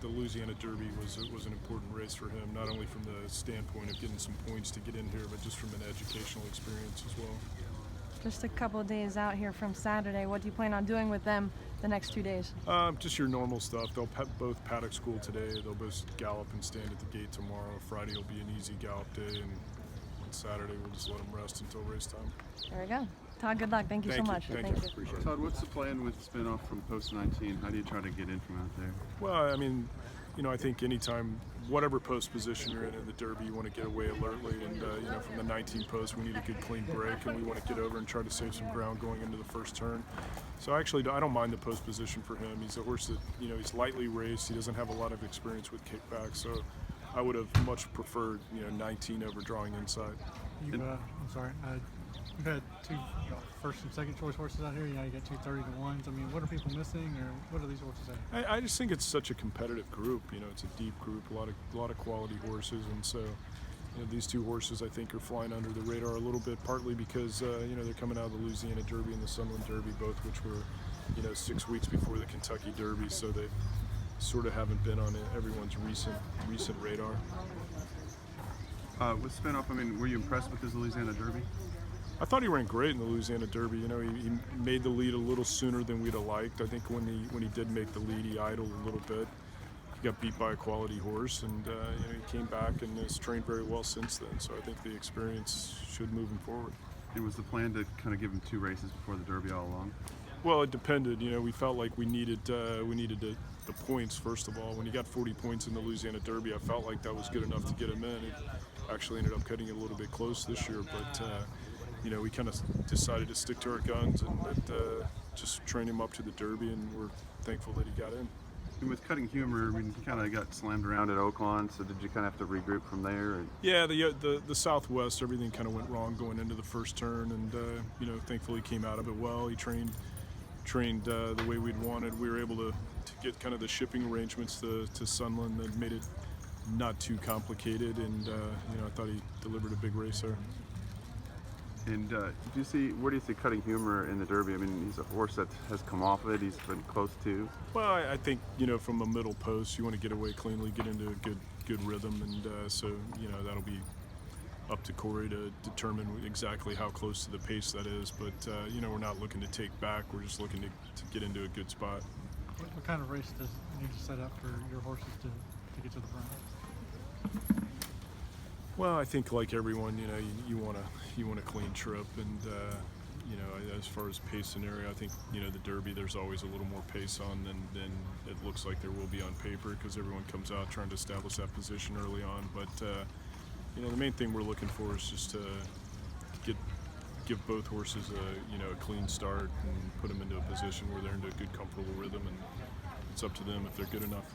the Louisiana Derby was an important race for him, not only from the standpoint of getting some points to get in here, but just from an educational experience as well. Just a couple of days out here from Saturday. What do you plan on doing with them the next 2 days? Just your normal stuff. They'll both paddock school today. They'll both gallop and stand at the gate tomorrow. Friday will be an easy gallop day, and on Saturday we'll just let them rest until race time. There we go. Todd, good luck. Thank you so much. Thank you. Appreciate it. Todd, what's the plan with Spinoff from post 19? How do you try to get in from out there? Well, I mean, I think anytime, whatever post position you're in the Derby, you want to get away alertly. And, from the 19 post, we need a good clean break, and we want to get over and try to save some ground going into the first turn. So actually, I don't mind the post position for him. He's a horse that, he's lightly raced. He doesn't have a lot of experience with kickback. So I would have much preferred, 19 over drawing inside. You've had two first and second choice horses out here. You got 2 30-to-1s. I mean, what are people missing, or what are these horses at? I just think it's such a competitive group. It's a deep group, a lot of quality horses, and so these two horses I think are flying under the radar a little bit, partly because they're coming out of the Louisiana Derby and the Sunland Derby, both which were 6 weeks before the Kentucky Derby, so they sort of haven't been on everyone's recent radar. With Spinoff, I mean, were you impressed with his Louisiana Derby? I thought he ran great in the Louisiana Derby. He made the lead a little sooner than we'd have liked. I think when he did make the lead, he idled a little bit. He got beat by a quality horse, and he came back and has trained very well since then. So I think the experience should move him forward. And was the plan to kind of give him 2 races before the Derby all along? Well, it depended. We felt like we needed the points first of all. When he got 40 points in the Louisiana Derby, I felt like that was good enough to get him in. It actually ended up cutting it a little bit close this year, but. We kind of decided to stick to our guns and just train him up to the Derby, and we're thankful that he got in. And with Cutting Humor, I mean, he kind of got slammed around at Oaklawn, so did you kind of have to regroup from there? Yeah, the Southwest, everything kind of went wrong going into the first turn, and thankfully he came out of it well. He trained the way we'd wanted. We were able to get kind of the shipping arrangements to Sunland that made it not too complicated, and I thought he delivered a big race there. And where do you see Cutting Humor in the Derby? I mean, he's a horse that has come off it. He's been close to. Well, I think from a middle post, you want to get away cleanly, get into a good rhythm, and so that'll be up to Corey to determine exactly how close to the pace that is. But we're not looking to take back. We're just looking to get into a good spot. What kind of race does it need to set up for your horses to get to the front? Well, I think like everyone, you want a clean trip, and as far as pace scenario, I think the Derby there's always a little more pace on than it looks like there will be on paper, because everyone comes out trying to establish that position early on. But the main thing we're looking for is just to give both horses a clean start and put them into a position where they're into a good, comfortable rhythm, and it's up to them if they're good enough.